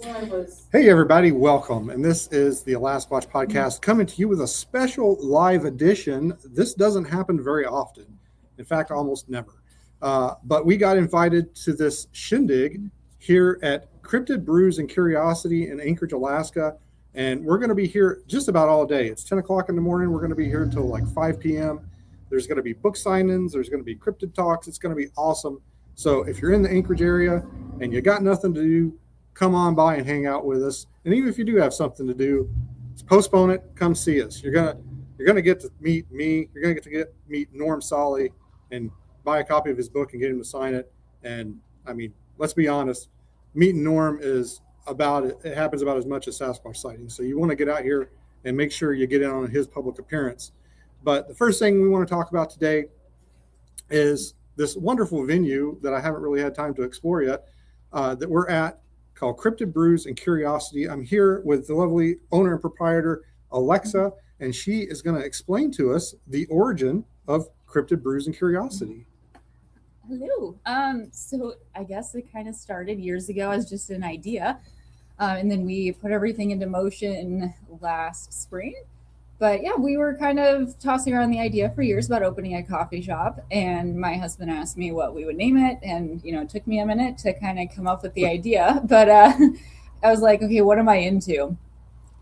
nervous. Hey everybody, welcome. And this is the Alaska Watch podcast coming to you with a special live edition. This doesn't happen very often. In fact, almost never. But we got invited to this shindig here at Cryptid, Brews, and Curiosity in Anchorage, Alaska. And we're going to be here just about all day. It's 10 o'clock in the morning. We're going to be here until like 5 p.m. There's going to be book signings. There's going to be cryptid talks. It's going to be awesome. So if you're in the Anchorage area and you got nothing to do, come on by and hang out with us. And even if you do have something to do, postpone it. Come see us. You're gonna get to meet me. You're gonna get to meet Norm Solly and buy a copy of his book and get him to sign it. And I mean, let's be honest, meeting Norm is it happens about as much as Sasquatch sightings. So you want to get out here and make sure you get in on his public appearance. But the first thing we want to talk about today is this wonderful venue that I haven't really had time to explore yet, that we're at, called Cryptid, Brews, and Curiosity. I'm here with the lovely owner and proprietor, Alexa, and she is going to explain to us the origin of Cryptid, Brews, and Curiosity. Hello. So I guess it kind of started years ago as just an idea, and then we put everything into motion last spring. But yeah, we were kind of tossing around the idea for years about opening a coffee shop, and my husband asked me what we would name it, and it took me a minute to kind of come up with the idea. But I was like, okay, what am I into?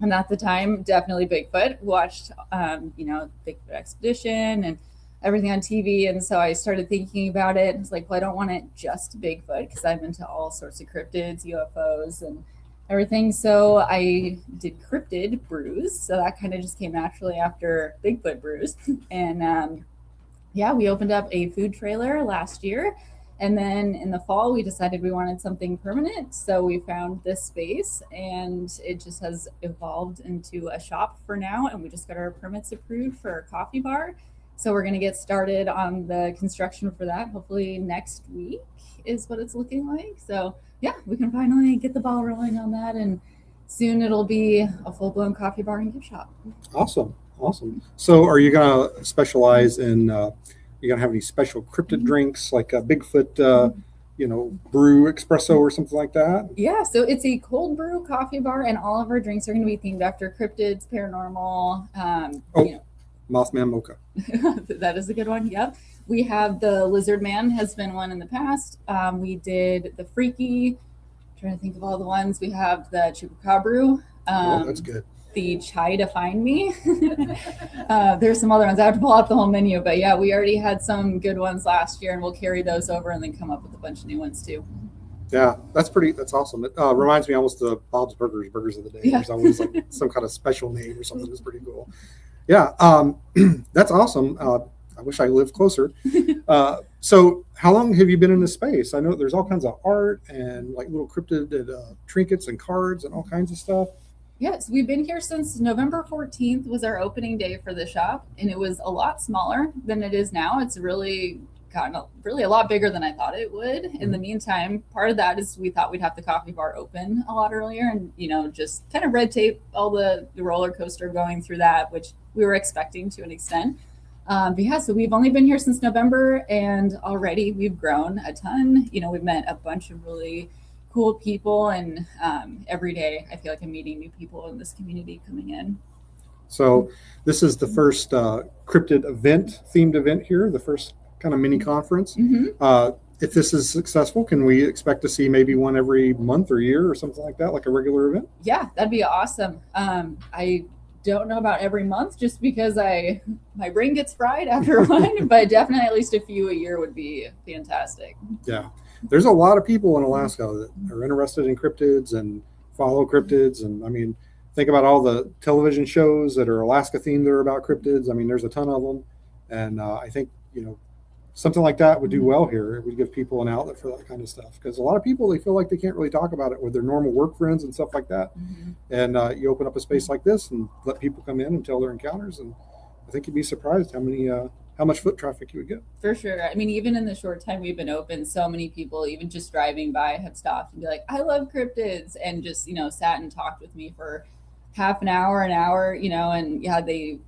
And at the time, definitely Bigfoot. Watched Bigfoot Expedition and everything on TV, and so I started thinking about it. I was like, well, I don't want it just Bigfoot because I'm into all sorts of cryptids, UFOs, and everything. So I did Cryptid Brews. So that kind of just came naturally after Bigfoot Brews. And we opened up a food trailer last year. And then in the fall, we decided we wanted something permanent. So we found this space, and it just has evolved into a shop for now. And we just got our permits approved for a coffee bar. So we're going to get started on the construction for that. Hopefully next week is what it's looking like. So yeah, we can finally get the ball rolling on that, and soon it'll be a full-blown coffee bar and gift shop. Awesome. So are you going to specialize in, you going to have any special cryptid drinks like a Bigfoot, brew espresso or something like that? Yeah, so it's a cold brew coffee bar, and all of our drinks are going to be themed after cryptids, paranormal. Mothman Mocha. That is a good one. Yep. We have the Lizard Man has been one in the past. We did the Freaky. I'm trying to think of all the ones. We have the Chupacabra. That's good. The Chai to Find Me. There's some other ones. I have to pull out the whole menu, but yeah, we already had some good ones last year, and we'll carry those over and then come up with a bunch of new ones too. Yeah, that's awesome. It reminds me almost of Bob's Burgers of the day. Yeah. There's always like some kind of special name or something that's pretty cool. Yeah, that's awesome. I wish I lived closer. So how long have you been in this space? I know there's all kinds of art and like little cryptid trinkets and cards and all kinds of stuff. Yes, we've been here since November 14th was our opening day for the shop, and it was a lot smaller than it is now. It's really gotten a lot bigger than I thought it would. In the meantime, part of that is we thought we'd have the coffee bar open a lot earlier, and just kind of red tape all the roller coaster going through that, which we were expecting to an extent. But yeah, so we've only been here since November, and already we've grown a ton. We've met a bunch of really cool people, and every day I feel like I'm meeting new people in this community coming in. So this is the first cryptid themed event here, the first kind of mini conference. Mm-hmm. If this is successful, can we expect to see maybe one every month or year or something like that, like a regular event? Yeah, that'd be awesome. I don't know about every month just because my brain gets fried after one, but definitely at least a few a year would be fantastic. Yeah, there's a lot of people in Alaska that are interested in cryptids and follow cryptids, and I mean, think about all the television shows that are Alaska themed that are about cryptids. I mean, there's a ton of them, and I think something like that would do well here. It would give people an outlet for that kind of stuff, because a lot of people, they feel like they can't really talk about it with their normal work friends and stuff like that. Mm-hmm. And you open up a space like this and let people come in and tell their encounters, and I think you'd be surprised how much foot traffic you would get. For sure. I mean, even in the short time we've been open, so many people, even just driving by, have stopped and be like, I love cryptids, and just sat and talked with me for half an hour, and yeah,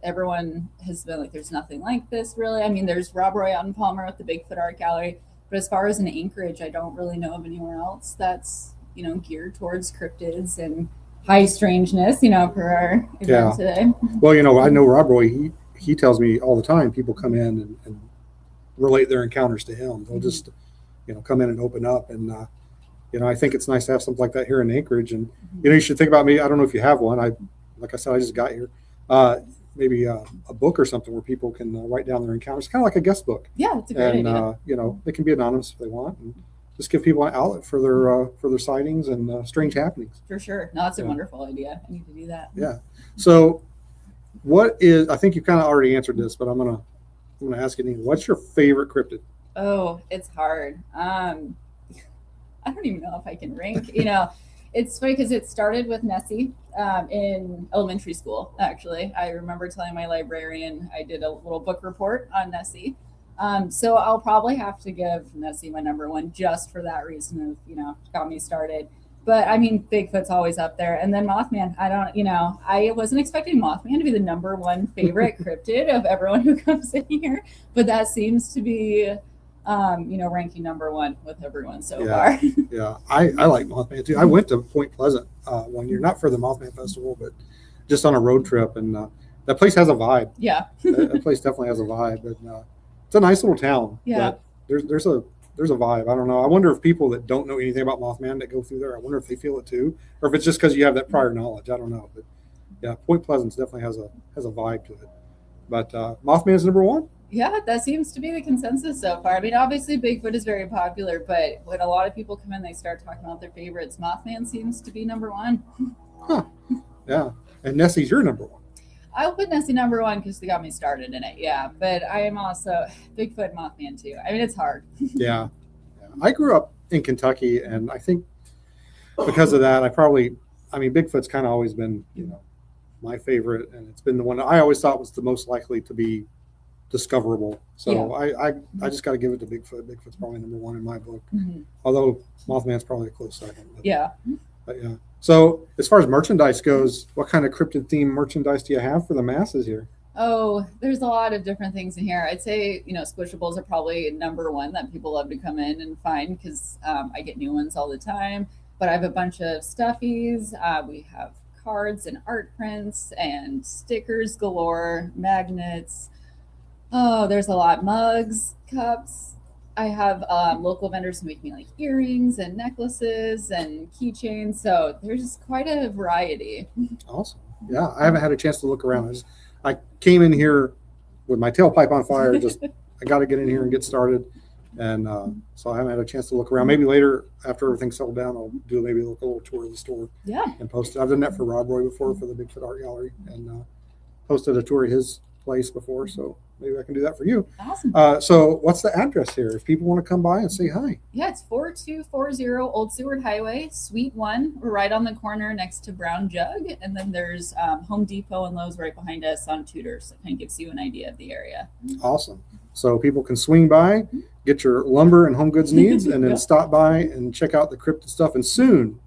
everyone has been like, there's nothing like this really. I mean, there's Rob Roy out in Palmer at the Bigfoot Art Gallery, but as far as in Anchorage, I don't really know of anywhere else that's geared towards cryptids and high strangeness, for our event today. Well, I know Rob Roy, he tells me all the time people come in and relate their encounters to him. They'll just, come in and open up. And, I think it's nice to have something like that here in Anchorage. And, you should think about me. I don't know if you have one. Like I said, I just got here. Maybe a book or something where people can write down their encounters, kind of like a guest book. Yeah, it's a great idea. They can be anonymous if they want, and just give people an outlet for their sightings and strange happenings. For sure. No, that's a wonderful idea. I need to do that. Yeah. So, I think you kind of already answered this, but I'm gonna ask you, what's your favorite cryptid? Oh, it's hard. I don't even know if I can rank. It's funny because it started with Nessie in elementary school, actually. I remember telling my librarian I did a little book report on Nessie. So I'll probably have to give Nessie my number one just for that reason of, got me started. But I mean, Bigfoot's always up there. And then Mothman, I wasn't expecting Mothman to be the number one favorite cryptid of everyone who comes in here. But that seems to be ranking number one with everyone so far. Yeah, I like Mothman too. I went to Point Pleasant one year, not for the Mothman Festival, but just on a road trip, and that place has a vibe. Yeah, that place definitely has a vibe, and it's a nice little town. Yeah, but there's a vibe. I don't know. I wonder if people that don't know anything about Mothman that go through there, I wonder if they feel it too, or if it's just because you have that prior knowledge. I don't know, but yeah, Point Pleasant definitely has a vibe to it. But Mothman's number one. Yeah, that seems to be the consensus so far. I mean, obviously Bigfoot is very popular, but when a lot of people come in, they start talking about their favorites. Mothman seems to be number one. Huh. Yeah. And Nessie's your number one. I'll put Nessie number one because they got me started in it. Yeah. But I am also Bigfoot, Mothman too. I mean, it's hard. Yeah. I grew up in Kentucky, and I think because of that, Bigfoot's kind of always been, my favorite, and it's been the one that I always thought was the most likely to be discoverable. So I just got to give it to Bigfoot. Bigfoot's probably number one in my book, although Mothman's probably a close second. But yeah. So as far as merchandise goes, what kind of cryptid themed merchandise do you have for the masses here? Oh, there's a lot of different things in here. I'd say, Squishables are probably number one that people love to come in and find because I get new ones all the time. But I have a bunch of stuffies. We have cards and art prints and stickers galore, magnets. Oh, there's a lot. Mugs, cups. I have local vendors who make me like earrings and necklaces and keychains. So there's quite a variety. Awesome. Yeah, I haven't had a chance to look around. I came in here with my tailpipe on fire. I got to get in here and get started. And so I haven't had a chance to look around. Maybe later, after everything's settled down, I'll do maybe a little tour of the store. Yeah. And post it. I've done that for Rob Roy before for the Bigfoot Art Gallery, and posted a tour of his place before. So maybe I can do that for you. Awesome. So what's the address here if people want to come by and say hi? Yeah, it's 4240 Old Seward Highway, Suite 1. We're right on the corner next to Brown Jug. And then there's Home Depot and Lowe's right behind us on Tudor. So it kind of gives you an idea of the area. Awesome. So people can swing by, get your lumber and home goods needs, and then stop by and check out the cryptid stuff, and soon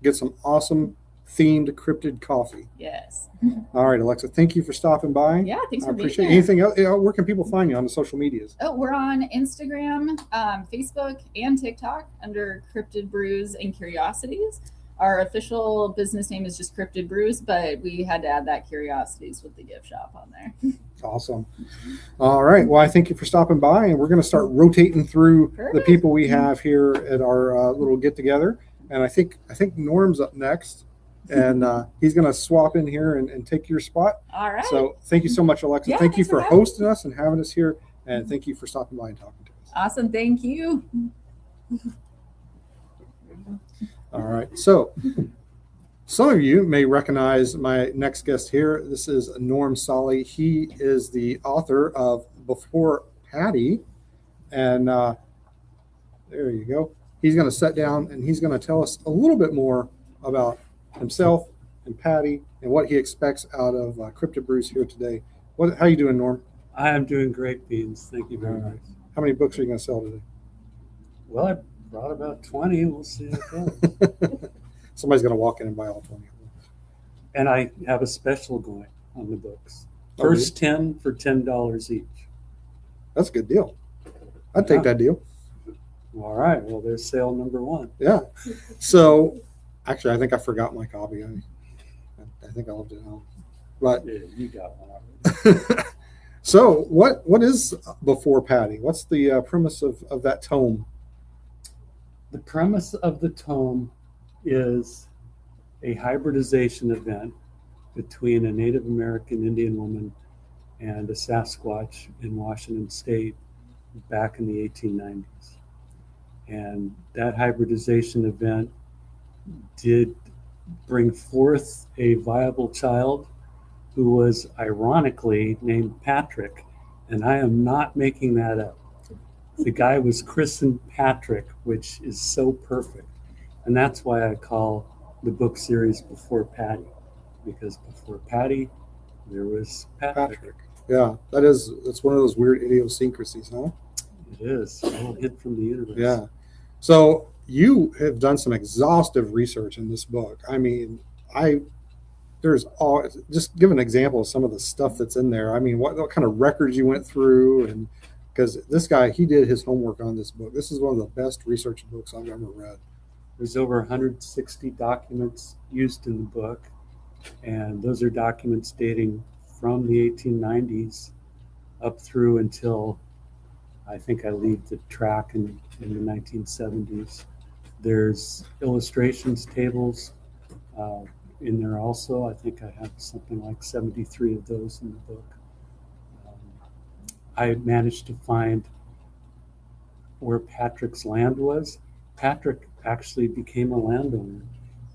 get some awesome themed cryptid coffee. Yes. All right, Alexa, thank you for stopping by. Yeah, thanks for being appreciate here. Anything else? Where can people find you on the social medias? Oh, we're on Instagram, Facebook, and TikTok under Cryptid Brews and Curiosities. Our official business name is just Cryptid Brews, but we had to add that Curiosities with the gift shop on there. Awesome. All right. Well, I thank you for stopping by, and we're going to start rotating through the people we have here at our little get together. And I think Norm's up next, and he's going to swap in here and take your spot. All right. So thank you so much, Alexa. Yeah, thank you for hosting us and having us here, and thank you for stopping by and talking to us. Awesome. Thank you. All right. So some of you may recognize my next guest here. This is Norm Solly. He is the author of Before Patty. And there you go. He's going to sit down and he's going to tell us a little bit more about himself and Patty and what he expects out of Cryptid Brews here today. How you doing, Norm? I am doing great, Beans. Thank you very much. How many books are you going to sell today? Well, I brought about 20. We'll see how it goes. Somebody's going to walk in and buy all 20 of them. And I have a special going on the books. First 10 for $10 each. That's a good deal. I'd take that deal. All right. Well, there's sale number one. Yeah. So, actually, I think I forgot my copy. I think I left it home. But Yeah, you got one already. so, what is Before Patty? What's the premise of that tome? The premise of the tome is a hybridization event between a Native American Indian woman and a Sasquatch in Washington State back in the 1890s. And that hybridization event did bring forth a viable child who was ironically named Patrick. And I am not making that up. The guy was christened Patrick, which is so perfect. And that's why I call the book series Before Patty, because before Patty, there was Patrick. Patrick. Yeah, that's one of those weird idiosyncrasies, huh? It is a little hit from the universe. Yeah. So you have done some exhaustive research in this book. I mean, there's all, just give an example of some of the stuff that's in there. I mean, what kind of records you went through, and because this guy, he did his homework on this book. This is one of the best research books I've ever read. There's over 160 documents used in the book, and those are documents dating from the 1890s up through until I think I leave the track in the 1970s. There's illustrations, tables in there also. I think I have something like 73 of those in the book. I managed to find where Patrick's land was. Patrick actually became a landowner.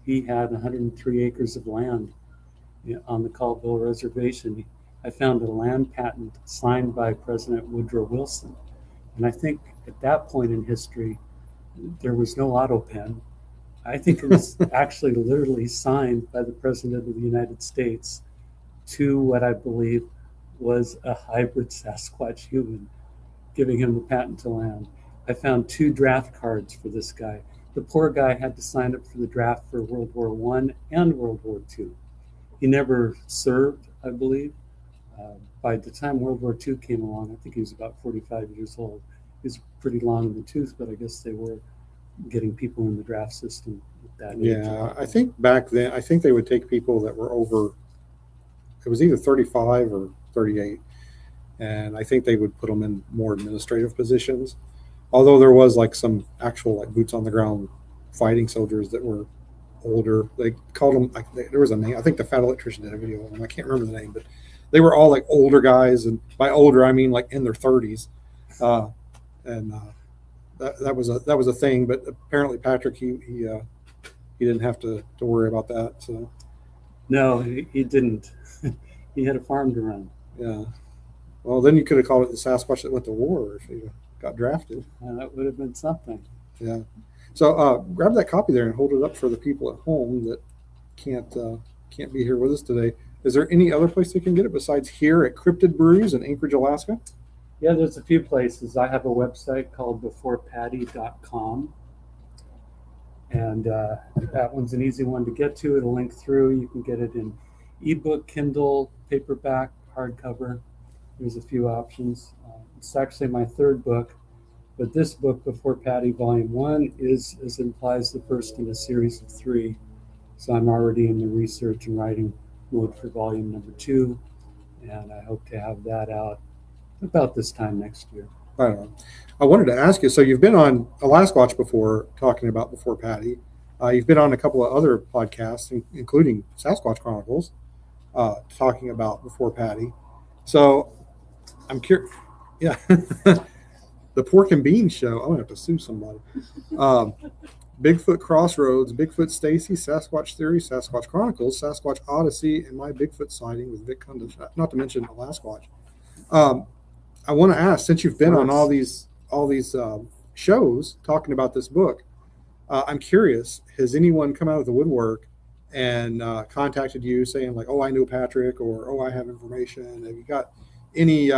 He had 103 acres of land on the Caldwell Reservation. I found a land patent signed by President Woodrow Wilson. And I think at that point in history, there was no auto pen. I think it was actually literally signed by the President of the United States to what I believe was a hybrid Sasquatch human, giving him the patent to land. I found 2 draft cards for this guy. The poor guy had to sign up for the draft for World War I and World War II. He never served, I believe. By the time World War II came along, I think he was about 45 years old. He was pretty long in the tooth, but I guess they were getting people in the draft system at that age. Yeah, I think back then, I think they would take people that were over, it was either 35 or 38. And I think they would put them in more administrative positions. Although there was like some actual like boots on the ground fighting soldiers that were older. They called them, like, there was a name. I think the Fat Electrician did a video on them. I can't remember the name, but they were all like older guys. And by older, I mean like in their 30s. That was a thing. But apparently Patrick, he didn't have to worry about that. So No, he didn't. He had a farm to run. yeah. Well, then you could have called it the Sasquatch that went to war if you got drafted. That would have been something. Yeah. So grab that copy there and hold it up for the people at home that can't be here with us today. Is there any other place they can get it besides here at Cryptid Brews in Anchorage, Alaska? Yeah, there's a few places. I have a website called beforepatty.com. And that one's an easy one to get to. It'll link through. You can get it in ebook, Kindle, paperback, hardcover. There's a few options. It's actually my 3rd book, but this book, Before Patty, Volume 1, is, as implies, the first in a series of 3. So I'm already in the research and writing mode for Volume number 2, and I hope to have that out about this time next year. I don't know. I wanted to ask you, so you've been on Alaska Watch before talking about Before Patty. You've been on a couple of other podcasts, including Sasquatch Chronicles, talking about Before Patty. So I'm curious. Yeah. The Pork and Beans Show. I'm going to have to sue somebody. Bigfoot Crossroads, Bigfoot Stacy, Sasquatch Theory, Sasquatch Chronicles, Sasquatch Odyssey, and My Bigfoot Sighting with Vic Cundiff, not to mention Alaska Watch. I want to ask, since you've been on all these shows talking about this book, I'm curious, has anyone come out of the woodwork and contacted you saying like, oh, I know Patrick, or oh, I have information? Have you got any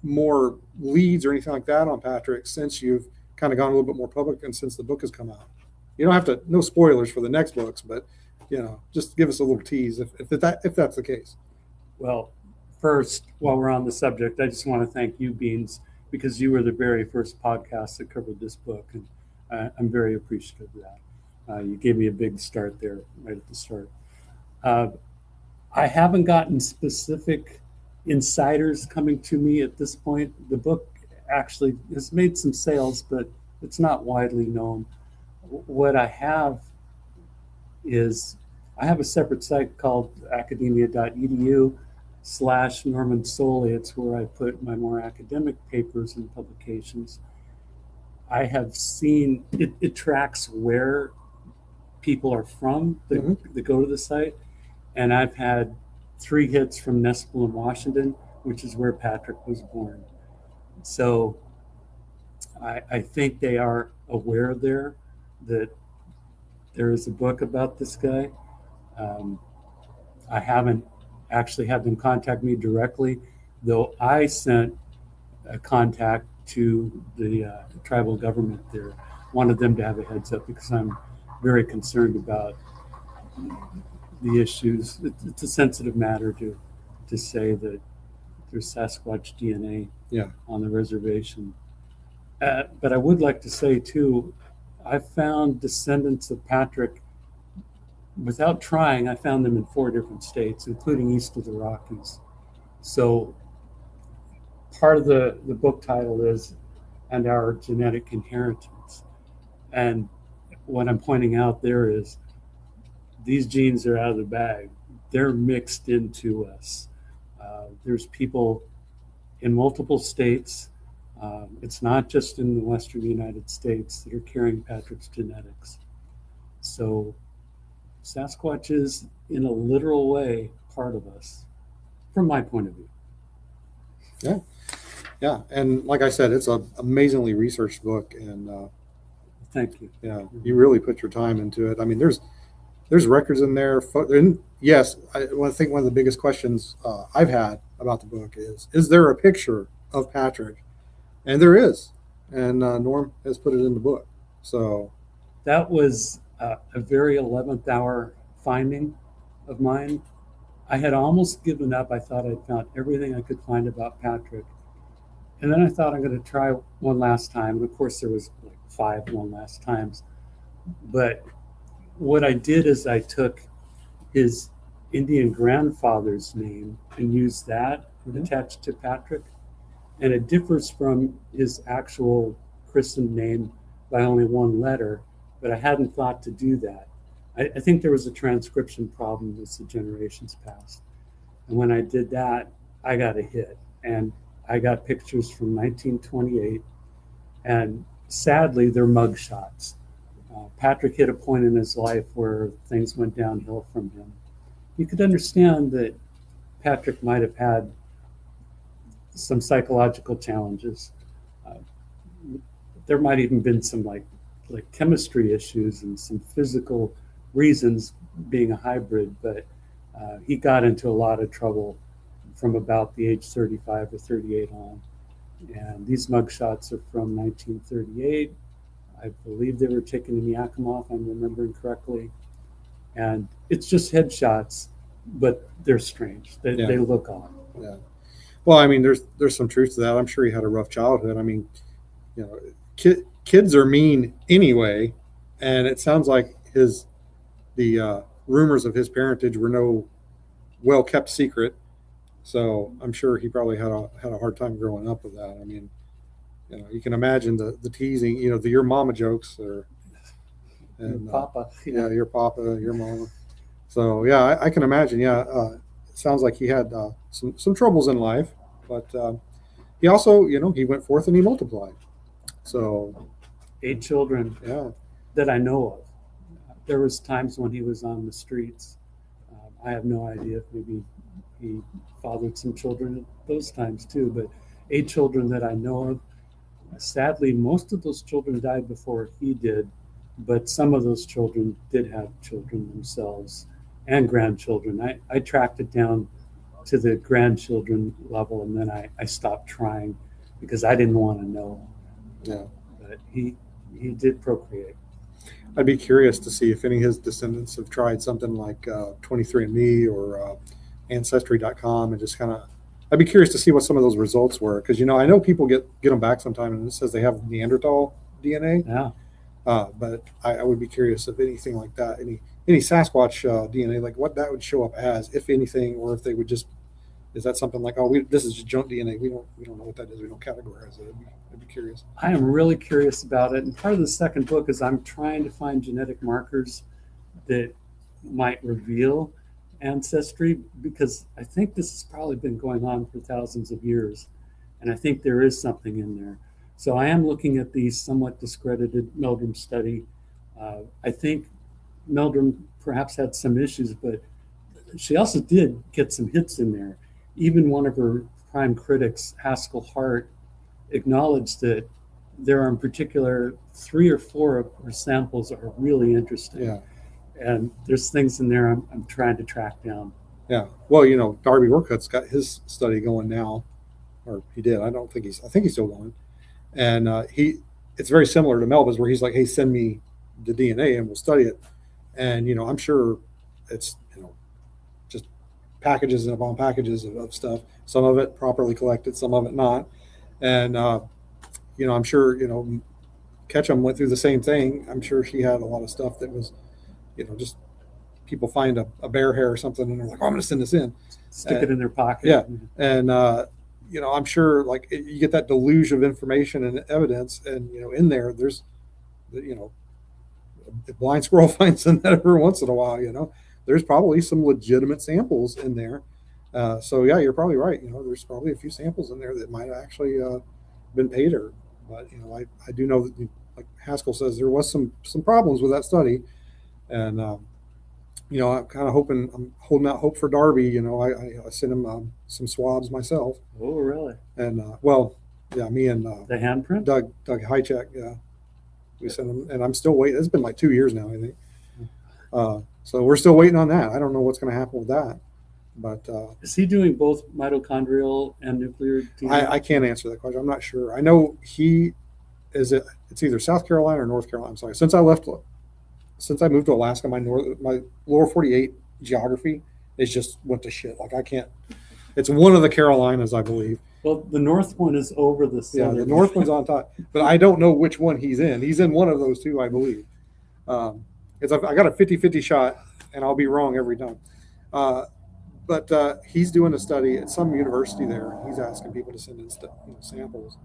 more leads or anything like that on Patrick since you've kind of gone a little bit more public and since the book has come out? You don't have to, no spoilers for the next books, but just give us a little tease if that's the case. Well, first, while we're on the subject, I just want to thank you, Beans, because you were the very first podcast that covered this book, and I'm very appreciative of that. You gave me a big start there, right at the start. I haven't gotten specific insiders coming to me at this point. The book actually has made some sales, but it's not widely known. What I have is I have a separate site called academia.edu/Norman Soley. It's where I put my more academic papers and publications. I have seen it tracks where people are from that go to the site. And I've had 3 hits from Nespelem, Washington, which is where Patrick was born. So I think they are aware there that there is a book about this guy. I haven't actually had them contact me directly, though I sent a contact to the tribal government there. Wanted them to have a heads up because I'm very concerned about the issues. It's a sensitive matter to say that there's Sasquatch DNA on the reservation. But I would like to say too, I found descendants of Patrick without trying. I found them in 4 different states, including east of the Rockies. So part of the book title is "And Our Genetic Inheritance." And what I'm pointing out there is these genes are out of the bag. They're mixed into us. There's people in multiple states. It's not just in the Western United States that are carrying Patrick's genetics. So Sasquatch is, in a literal way, part of us, from my point of view. Yeah. And like I said, it's an amazingly researched book, and Thank you. yeah, you really put your time into it. I mean, there's records in there. And yes, I think one of the biggest questions I've had about the book is there a picture of Patrick? And there is. And Norm has put it in the book. So that was a very 11th hour finding of mine. I had almost given up. I thought I'd found everything I could find about Patrick. And then I thought I'm going to try one last time. And of course, there was like 5 one last times. But what I did is I took his Indian grandfather's name and used that attached to Patrick. And it differs from his actual christened name by only 1 letter, but I hadn't thought to do that. I think there was a transcription problem as the generations passed. And when I did that, I got a hit. And I got pictures from 1928. And sadly, they're mug shots. Patrick hit a point in his life where things went downhill from him. You could understand that Patrick might have had some psychological challenges. There might even been some like chemistry issues and some physical reasons being a hybrid, but he got into a lot of trouble from about the age 35 or 38 on. And these mugshots are from 1938. I believe they were taken in Yakima, if I'm remembering correctly. And it's just headshots, but they're strange. They look odd. Yeah. Well, I mean, there's some truth to that. I'm sure he had a rough childhood. I mean, you know, kids are mean anyway, and it sounds like the rumors of his parentage were no well-kept secret. So I'm sure he probably had a hard time growing up with that. I mean, you know, you can imagine the teasing, you know, your mama jokes, or Your papa. yeah, your papa, your mama. So yeah, I can imagine. Yeah, it sounds like he had some troubles in life, but he also, you know, he went forth and he multiplied. So 8 children that I know of. There was times when he was on the streets. I have no idea if maybe he fathered some children at those times too, but 8 children that I know of. Sadly, most of those children died before he did, but some of those children did have children themselves and grandchildren. I tracked it down to the grandchildren level, and then I stopped trying because I didn't want to know. Yeah. But he did procreate. I'd be curious to see if any of his descendants have tried something like 23andMe or Ancestry.com and just kind of I'd be curious to see what some of those results were, because I know people get them back sometime, and it says they have Neanderthal DNA. Yeah. But I would be curious if anything like that, any Sasquatch DNA, like what that would show up as, if anything, or if they would just, is that something like, oh, this is just junk DNA, we don't know what that is, we don't categorize it. I'd be curious. I am really curious about it. And part of the second book is I'm trying to find genetic markers that might reveal ancestry, because I think this has probably been going on for thousands of years. And I think there is something in there. So I am looking at the somewhat discredited Meldrum study. I think Meldrum perhaps had some issues, but she also did get some hits in there. Even one of her prime critics, Haskell Hart, acknowledged that there are in particular 3 or 4 of her samples are really interesting. Yeah. And there's things in there I'm trying to track down. Yeah. Well, Darby Orcutt's got his study going now, or he did. I think he's still going. And it's very similar to Melba's, where he's like, hey, send me the DNA and we'll study it. And, I'm sure it's, just packages upon packages of stuff, some of it properly collected, some of it not. And, I'm sure, Ketchum went through the same thing. I'm sure she had a lot of stuff that was, just people find a bear hair or something and they're like, oh, I'm going to send this in. Stick it in their pocket. Yeah. And, I'm sure like you get that deluge of information and evidence, and in there's the blind squirrel finds in that every once in a while. There's probably some legitimate samples in there. So yeah, you're probably right. There's probably a few samples in there that might have actually been paid her. But I do know that, like Haskell says, there was some problems with that study, and I'm kind of hoping, I'm holding out hope for Darby. I sent him some swabs myself. Oh, really? And well, yeah, me and the handprint. Doug Hychek, yeah, we sent him, and I'm still waiting. It's been like 2 years now, I think. So we're still waiting on that. I don't know what's going to happen with that, but is he doing both mitochondrial and nuclear DNA? I can't answer that question. I'm not sure. I know it's either South Carolina or North Carolina. I'm sorry. Since I moved to Alaska, my lower 48 geography is just went to shit. Like I can't. It's one of the Carolinas, I believe. Well, the north one is over the southern. Yeah, the north one's on top, but I don't know which one he's in. He's in one of those two, I believe. I got a 50-50 shot, and I'll be wrong every time. But he's doing a study at some university there. He's asking people to send in samples,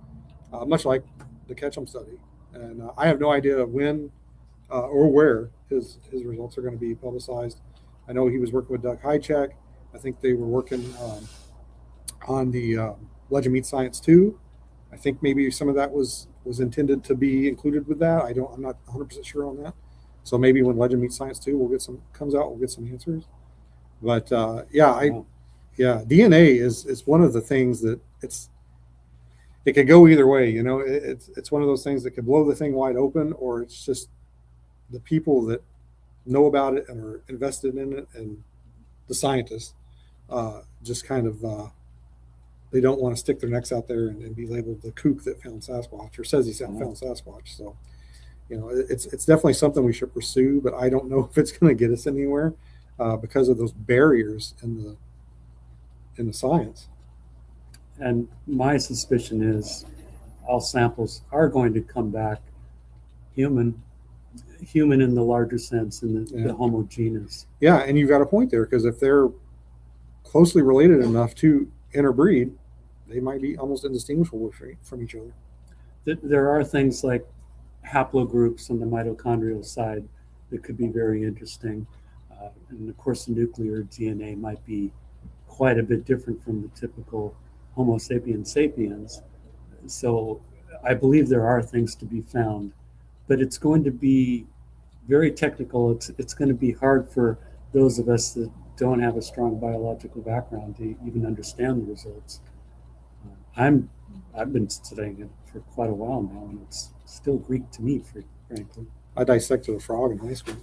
much like the Ketchum study. And I have no idea when or where his results are going to be publicized. I know he was working with Doug Hychek. I think they were working on the Legend Meat Science 2. I think maybe some of that was intended to be included with that. I'm not 100% sure on that. So maybe when Legend Meat Science 2 comes out, we'll get some answers. But DNA is one of the things that it could go either way. It's one of those things that could blow the thing wide open, or it's just the people that know about it and are invested in it, and the scientists just kind of they don't want to stick their necks out there and be labeled the kook that found Sasquatch or says he found Sasquatch. So it's definitely something we should pursue, but I don't know if it's going to get us anywhere because of those barriers in the science. And my suspicion is all samples are going to come back human in the larger sense, in the Homo genus. Yeah, and you've got a point there, because if they're closely related enough to interbreed, they might be almost indistinguishable from each other. There are things like haplogroups on the mitochondrial side that could be very interesting. And of course, the nuclear DNA might be quite a bit different from the typical Homo sapiens sapiens. So I believe there are things to be found, but it's going to be very technical. It's going to be hard for those of us that don't have a strong biological background to even understand the results. I've been studying it for quite a while now, and it's still Greek to me, frankly. I dissected a frog in high school.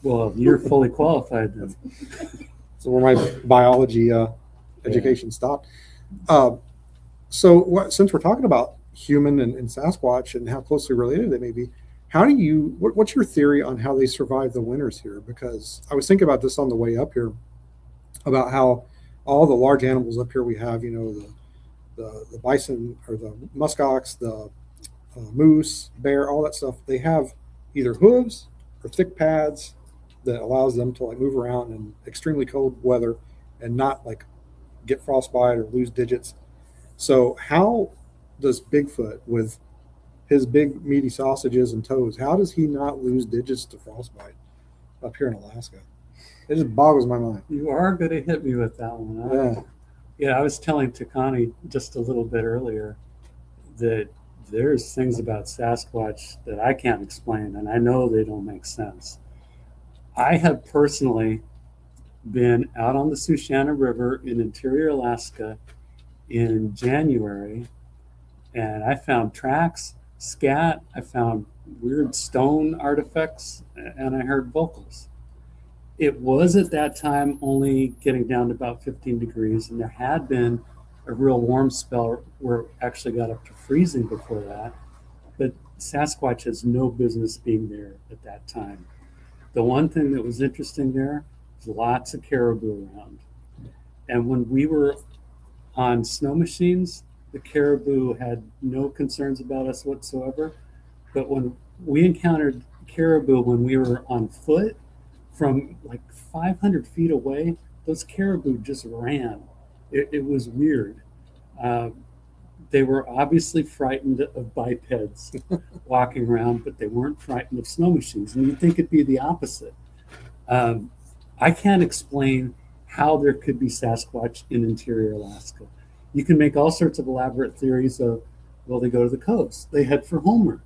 Well, you're fully qualified then. So where my biology education stopped. Since we're talking about human and Sasquatch and how closely related they may be, what's your theory on how they survive the winters here? Because I was thinking about this on the way up here, about how all the large animals up here we have, the bison or the muskox, the moose, bear, all that stuff, they have either hooves or thick pads that allows them to like move around in extremely cold weather and not like get frostbite or lose digits. So how does Bigfoot with his big meaty sausages and toes, how does he not lose digits to frostbite up here in Alaska? It just boggles my mind. You are going to hit me with that one. Huh? Yeah. Yeah, I was telling Takani just a little bit earlier that there's things about Sasquatch that I can't explain, and I know they don't make sense. I have personally been out on the Susquehanna River in interior Alaska in January, and I found tracks, scat, I found weird stone artifacts, and I heard vocals. It was at that time only getting down to about 15 degrees, and there had been a real warm spell where it actually got up to freezing before that. But Sasquatch has no business being there at that time. The one thing that was interesting there was lots of caribou around. And when we were on snow machines, the caribou had no concerns about us whatsoever. But when we encountered caribou when we were on foot, from like 500 feet away, those caribou just ran. It was weird. They were obviously frightened of bipeds walking around, but they weren't frightened of snow machines. And you'd think it'd be the opposite. I can't explain how there could be Sasquatch in interior Alaska. You can make all sorts of elaborate theories of, well, they go to the coast, they head for Homer,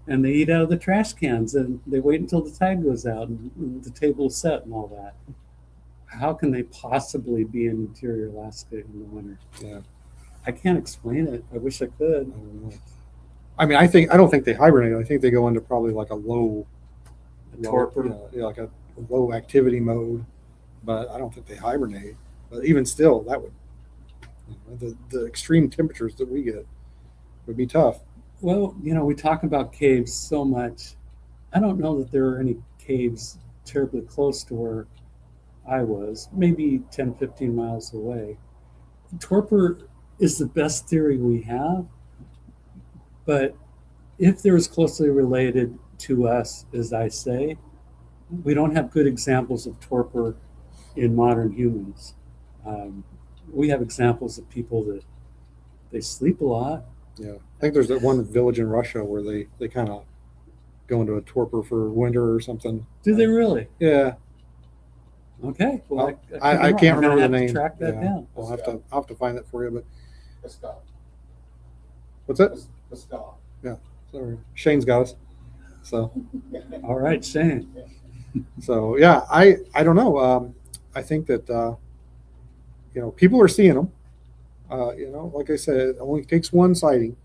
and they eat out of the trash cans, and they wait until the tide goes out and the table is set and all that. How can they possibly be in interior Alaska in the winter? Yeah. I can't explain it. I wish I could. I don't know. I mean, I don't think they hibernate. I think they go into probably like a low torpor. Yeah, like a low activity mode. But I don't think they hibernate. But even still, that would the extreme temperatures that we get would be tough. Well, we talk about caves so much. I don't know that there are any caves terribly close to where I was, maybe 10, 15 miles away. Torpor is the best theory we have, but if they're as closely related to us as I say, we don't have good examples of torpor in modern humans. We have examples of people that they sleep a lot. Yeah, I think there's that one village in Russia where they kind of go into a torpor for winter or something. Do they really? Yeah. Okay. Well, I can't remember the name. Track that down. I'll have to find that for you. But Pascal. what's that? Pascal. Yeah. Sorry, Shane's got us. So. All right, Shane. So yeah, I don't know. I think that people are seeing them. Like I said, it only takes one sighting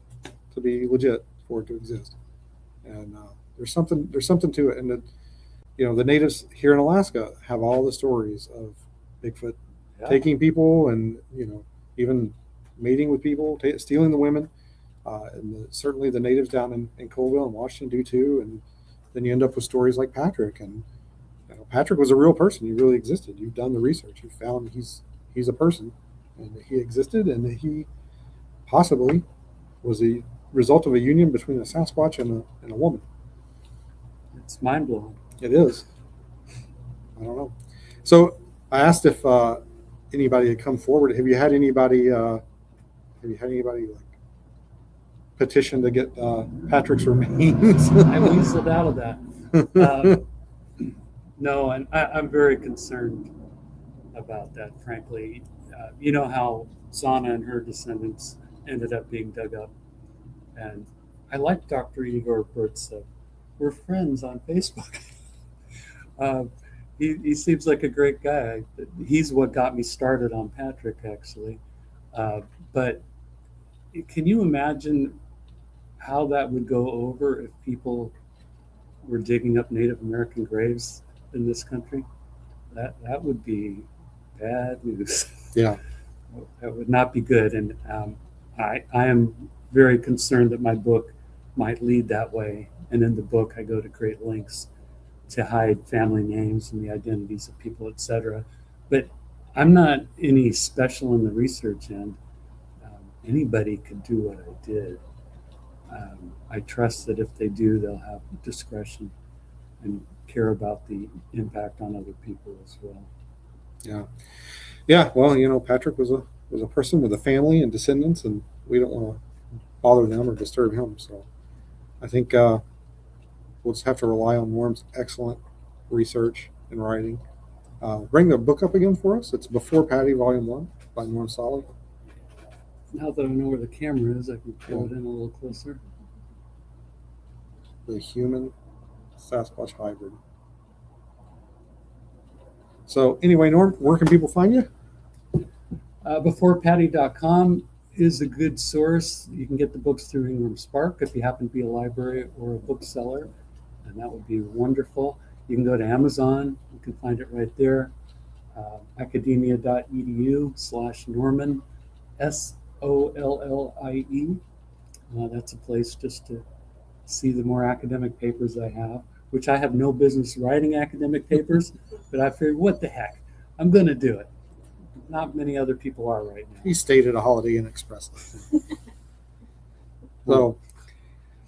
to be legit for it to exist, and there's something to it. And that, the natives here in Alaska have all the stories of Bigfoot taking people, and even mating with people, stealing the women. And certainly the natives down in Colville and Washington do too. And then you end up with stories like Patrick, and Patrick was a real person. He really existed. You've done the research. You found he's a person, and he existed, and that he possibly was the result of a union between a Sasquatch and a woman. It's mind blowing. It is. I don't know. So I asked if anybody had come forward. Have you had anybody like petition to get Patrick's remains? I weaseled out of that. No, and I'm very concerned about that, frankly. You know how Zana and her descendants ended up being dug up. And I like Dr. Igor Burtsev. We're friends on Facebook. He seems like a great guy. He's what got me started on Patrick, actually. But can you imagine how that would go over if people were digging up Native American graves in this country? That would be bad news. Yeah. That would not be good. And I am very concerned that my book might lead that way. And in the book, I go to great lengths to hide family names and the identities of people, etc. But I'm not any special in the research end. Anybody could do what I did. I trust that if they do, they'll have discretion and care about the impact on other people as well. Yeah. Yeah. Well, Patrick was a person with a family and descendants, and we don't want to bother them or disturb him. So I think we'll just have to rely on Norm's excellent research and writing. Bring the book up again for us. It's Before Patty, Volume 1 by Norm Solly. Now that I know where the camera is, I can pull it in a little closer. The Human Sasquatch Hybrid. So anyway, Norm, where can people find you? Beforepatty.com is a good source. You can get the books through Ingram Spark if you happen to be a library or a bookseller, and that would be wonderful. You can go to Amazon. You can find it right there. Academia.edu/Norman, SOLLIE. That's a place just to see the more academic papers I have, which I have no business writing academic papers, but I figured, what the heck? I'm going to do it. Not many other people are right now. He stayed at a Holiday Inn Express. So,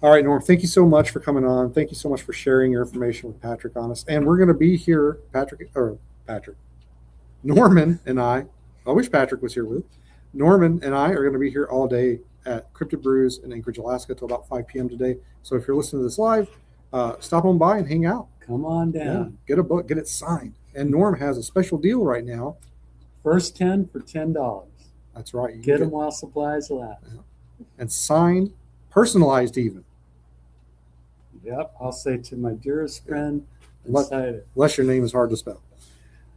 all right, Norm, thank you so much for coming on. Thank you so much for sharing your information with Patrick on us. And we're going to be here, Norman and I wish Patrick was here with us. Norman and I are going to be here all day at Cryptid Brews in Anchorage, Alaska till about 5 p.m. today. So if you're listening to this live, stop on by and hang out. Come on down. Yeah, get a book, get it signed. And Norm has a special deal right now. First 10 for $10. That's right. Get them while supplies last. Yeah. And signed, personalized even. Yep, I'll say to my dearest friend, unless your name is hard to spell.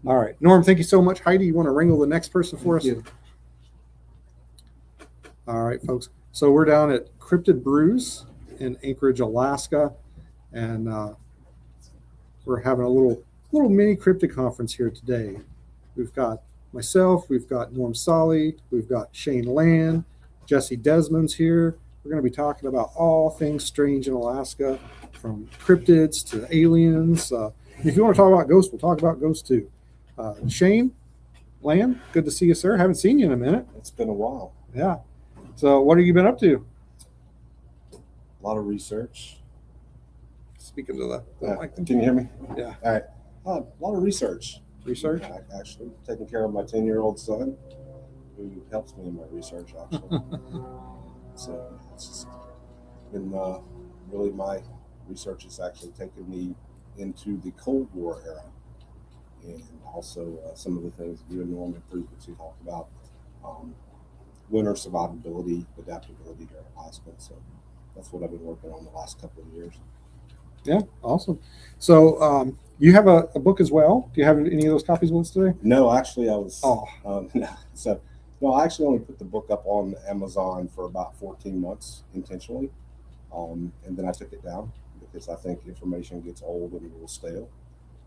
All right, Norm, thank you so much. Heidi, you want to wrangle the next person for us? Thank you. All right, folks. So we're down at Cryptid Brews in Anchorage, Alaska, and we're having a little mini cryptid conference here today. We've got myself, we've got Norm Solly, we've got Shane Land, Jesse Desmond's here. We're going to be talking about all things strange in Alaska, from cryptids to aliens. If you want to talk about ghosts, we'll talk about ghosts too. Shane Land, good to see you, sir. Haven't seen you in a minute. It's been a while. Yeah. So what have you been up to? A lot of research. Speaking to the mic. Can you hear me? Yeah. All right. A lot of research. Research? Actually, taking care of my 10-year-old son, who helps me in my research, actually. So it's just been really, my research has actually taken me into the Cold War era, and also some of the things you and Norman previously talked about, winter survivability, adaptability here in Alaska. So that's what I've been working on the last couple of years. Yeah, awesome. So you have a book as well. Do you have any of those copies with us today? No, actually, I was. Oh. No, I actually only put the book up on Amazon for about 14 months intentionally, and then I took it down because I think information gets old and a little stale.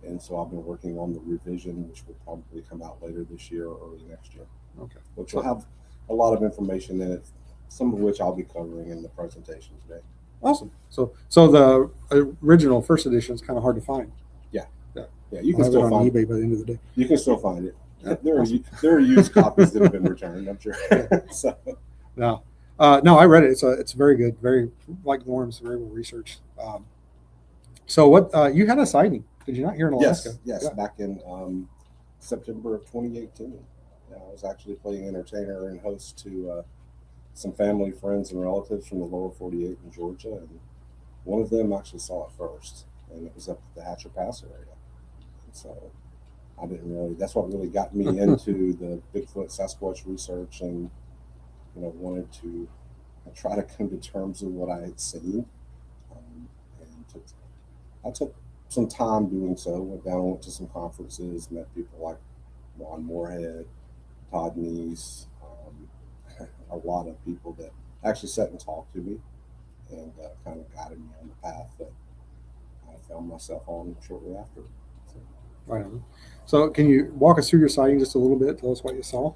And so I've been working on the revision, which will probably come out later this year or early next year. Okay. Which will have a lot of information in it, some of which I'll be covering in the presentation today. Awesome. So the original first edition is kind of hard to find. Yeah, you can still it on find eBay by the end of the day. You can still find it. Yeah. There are used copies that have been returned, I'm sure. So. No, I read it. It's very good. Very, like Norm's, very well researched. So what you had a sighting? Did you not, here in Alaska? Yes, Yeah. back in September of 2018. I was actually playing entertainer and host to some family, friends, and relatives from the lower 48 in Georgia, and one of them actually saw it first, and it was up at the Hatcher Pass area. And so I didn't really. That's what really got me into the Bigfoot Sasquatch research, and wanted to try to come to terms with what I had seen, and I took some time doing so. Went down, went to some conferences, met people like Ron Moorhead, Todd Neese, a lot of people that actually sat and talked to me and kind of guided me on the path that I found myself on shortly after. Right on. So can you walk us through your sighting just a little bit? Tell us what you saw.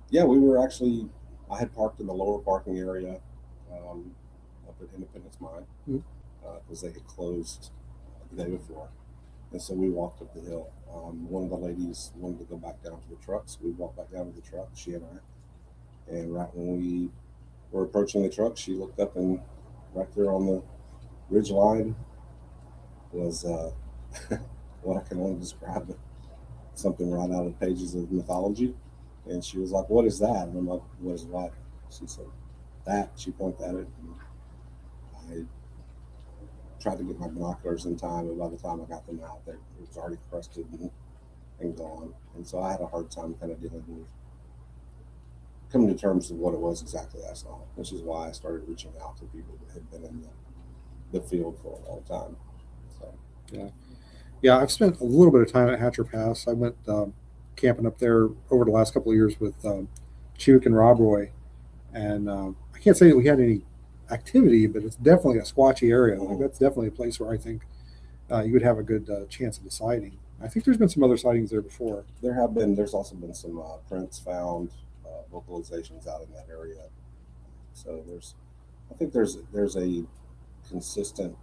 Yeah, I had parked in the lower parking area up at Independence Mine because they had closed the day before. And so we walked up the hill. One of the ladies wanted to go back down to the truck, so we walked back down to the truck, she and I. And right when we were approaching the truck, she looked up, and right there on the ridge line was what I can only describe as something right out of the pages of mythology. And she was like, "What is that?" And I'm like, "What is what?" She said, "That." She pointed at it. And I tried to get my binoculars in time, and by the time I got them out, it was already crusted and gone. And so I had a hard time kind of dealing with coming to terms with what it was exactly I saw, which is why I started reaching out to people that had been in the field for a long time. So Yeah, I've spent a little bit of time at Hatcher Pass. I went camping up there over the last couple of years with Chuk and Rob Roy, and I can't say that we had any activity, but it's definitely a squatchy area. Like, that's definitely a place where I think you would have a good chance of deciding. I think there's been some other sightings there before. There's also been some prints found, vocalizations out in that area. So I think there's a consistent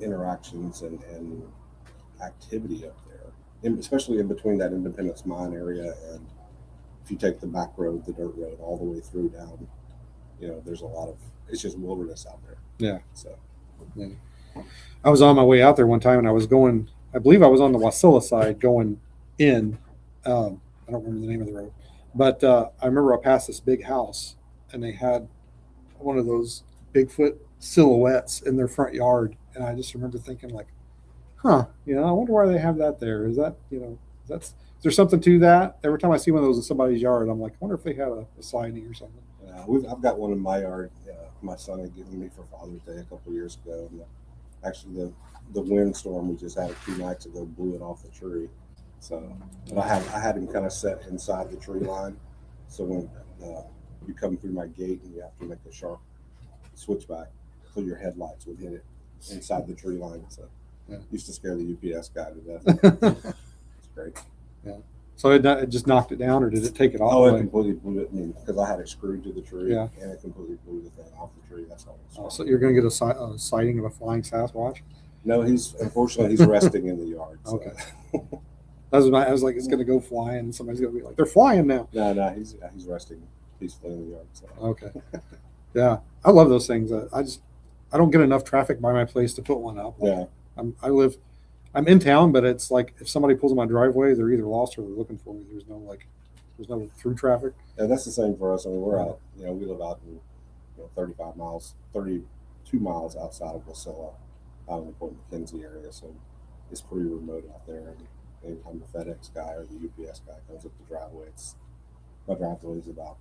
interactions and activity up there, especially in between that Independence Mine area, and if you take the back road, the dirt road, all the way through down, there's a lot of, it's just wilderness out there. Yeah. So yeah. I was on my way out there one time, and I believe I was on the Wasilla side going in. I don't remember the name of the road, but I remember I passed this big house, and they had one of those Bigfoot silhouettes in their front yard. And I just remember thinking, like, I wonder why they have that there. Is that, is there something to that? Every time I see one of those in somebody's yard, I'm like, I wonder if they had a sighting or something. I've got one in my yard. My son had given me for Father's Day a couple of years ago. And actually, the windstorm we just had 2 nights ago blew it off the tree. So, but I had him kind of set inside the tree line. So when you come through my gate and you have to make a sharp switchback, so your headlights would hit it inside the tree line. So used to scare the UPS guy to death. It's great. Yeah. So it just knocked it down, or did it take it off? Oh, it completely blew it. Because I had it screwed to the tree, Yeah. and it completely blew the thing off the tree. That's all. So you're going to get a sighting of a flying Sasquatch? No, unfortunately he's resting in the yard. So. Okay. I was like, it's going to go flying, and somebody's going to be like, they're flying now. No, he's resting peacefully in the yard. So. Okay. Yeah, I love those things. I don't get enough traffic by my place to put one up. Like, Yeah. I'm in town, but it's like if somebody pulls in my driveway, they're either lost or they're looking for me. There's no through traffic. Yeah, that's the same for us. I mean, we're out. We live out in 32 miles outside of Wasilla, out in the Port McKenzie area. So it's pretty remote out there. And anytime the FedEx guy or the UPS guy comes up the driveway, my driveway is about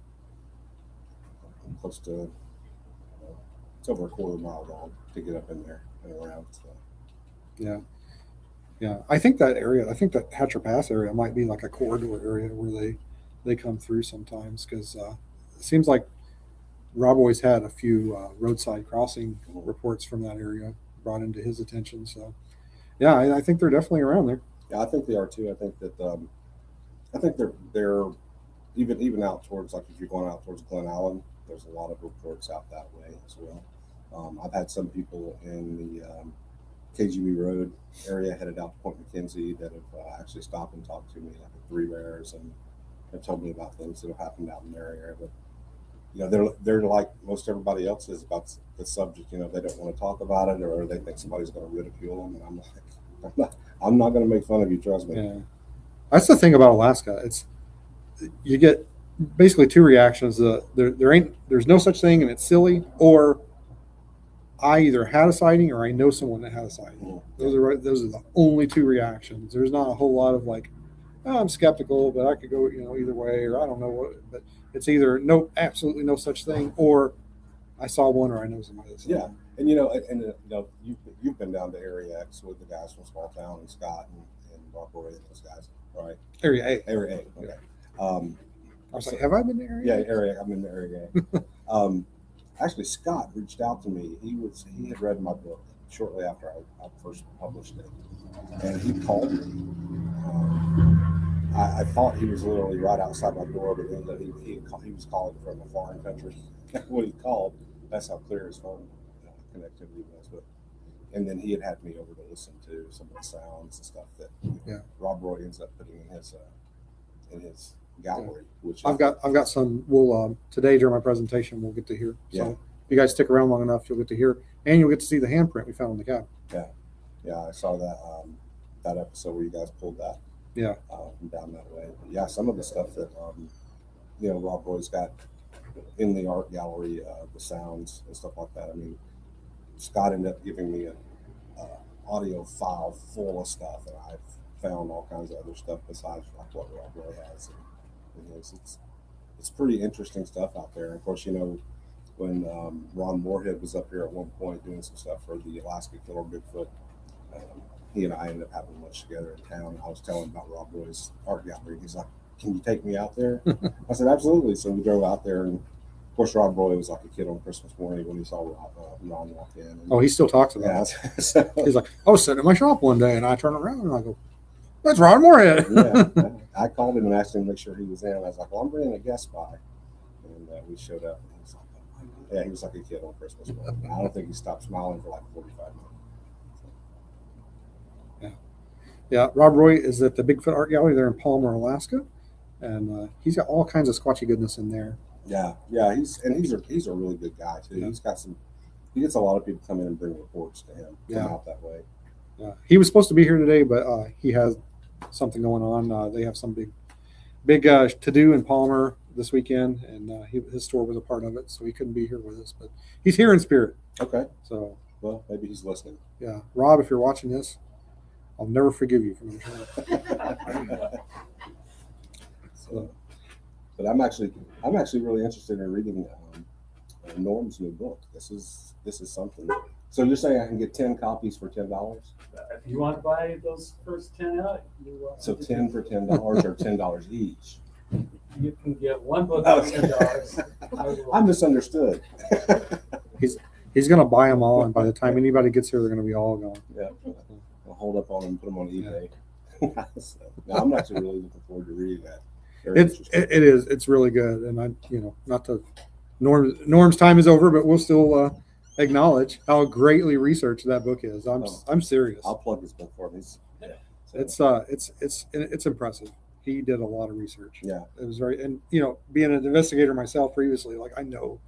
close to it's over a quarter mile long to get up in there and around. So. Yeah. I think that Hatcher Pass area might be like a corridor area where they come through sometimes, because it seems like Rob always had a few roadside crossing reports from that area brought into his attention. So, yeah, I think they're definitely around there. Yeah, I think they are too. I think that I think they're even out towards, like, if you're going out towards Glen Allen, there's a lot of reports out that way as well. I've had some people in the KGB Road area headed out to Point McKenzie that have actually stopped and talked to me, like the Three Bears, and have told me about things that have happened out in their area. But they're like most everybody else is about the subject. They don't want to talk about it, or they think somebody's going to ridicule them. And I'm like, I'm not going to make fun of you. Trust me. Yeah, that's the thing about Alaska. You get basically 2 reactions. There's no such thing, and it's silly, or I either had a sighting or I know someone that had a sighting. Those are the only 2 reactions. There's not a whole lot of like, I'm skeptical, but I could go either way, or I don't know what. But it's either absolutely no such thing, or I saw one, or I know somebody that saw Yeah, one. and you've been down to Area X with the guys from Small Town and Scott and Rockaway and those guys, right? Area A. Area A. Okay. I was like, have I been to Area A? Yeah, Area. I'm in the Area A. Actually, Scott reached out to me. He had read my book shortly after I first published it, and he called me. I thought he was literally right outside my door, but then he was calling from a foreign country. When he called, that's how clear his phone connectivity was. But and then he had me over to listen to some of the sounds and stuff that Yeah. Rob Roy ends up putting in his gallery. Which I've got some. We'll today during my presentation we'll get to hear. So Yeah. if you guys stick around long enough, you'll get to hear, and you'll get to see the handprint we found on the cabin. Yeah, I saw that that episode where you guys pulled that. Yeah. From down that way. But yeah, some of the stuff that Rob Roy's got in the art gallery, the sounds and stuff like that. I mean, Scott ended up giving me an audio file full of stuff, and I've found all kinds of other stuff besides like what Rob Roy has. And it's pretty interesting stuff out there. And of course, when Ron Moorhead was up here at one point doing some stuff for the Alaska Killer Bigfoot, he and I ended up having lunch together in town. And I was telling him about Rob Roy's art gallery. He's like, "Can you take me out there?" I said, "Absolutely." So we drove out there, and of course, Rob Roy was like a kid on Christmas morning when he saw Ron walk in. And, Oh, he still talks about yeah, it. so, He's like, I was sitting in my shop one day, and I turn around and I go, "That's Ron Moorhead." yeah, I called him and asked him to make sure he was in. I was like, "Well, I'm bringing a guest by," and we showed up. And he was like, "Oh my God." Yeah, he was like a kid on Christmas morning. I don't think he stopped smiling for like 45 minutes. Yeah, Rob Roy is at the Bigfoot Art Gallery there in Palmer, Alaska, and he's got all kinds of squatchy goodness in there. Yeah, he's a really good guy too. Yeah. He gets a lot of people come in and bring reports to him. Yeah. Come out that way. He was supposed to be here today, but he has something going on. They have some big to do in Palmer this weekend, and his store was a part of it, so he couldn't be here with us. But he's here in spirit. Okay. So, Well, maybe he's listening. yeah, Rob, if you're watching this, I'll never forgive you for that. So, but I'm actually really interested in reading Norm's new book. This is something. So you're saying I can get 10 copies for $10? If you want to buy those first 10 out, So 10 for $10 or $10 each. You can get one book Oh. for $10. I misunderstood. He's going to buy them all, and by the time anybody gets here, they're going to be all gone. Yeah. I'll hold up on them and put them on eBay. So, no, I'm actually really looking forward to reading that. Very interesting. It is. It's really good, and not to Norm's time is over, but we'll still acknowledge how greatly researched that book is. I'm serious. I'll plug this book for me. It's impressive. He did a lot of research. Yeah. It was and being an investigator myself previously, like I know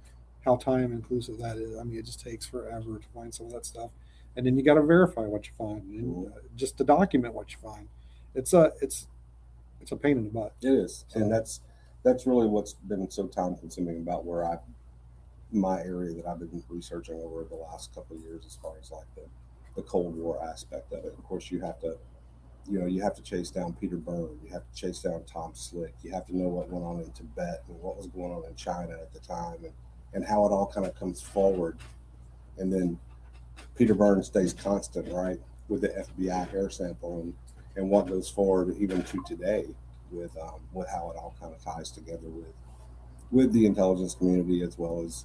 how time inclusive that is. I mean, it just takes forever to find some of that stuff, and then you got to verify what you find, and just to document what you find. It's a pain in the butt. It is, and that's really what's been so time consuming about my area that I've been researching over the last couple of years, as far as like the Cold War aspect of it. Of course, you have to chase down Peter Byrne, you have to chase down Tom Slick, you have to know what went on in Tibet and what was going on in China at the time, and how it all kind of comes forward, and then Peter Byrne stays constant, right, with the FBI air sample and what goes forward even to today with how it all kind of ties together with the intelligence community as well as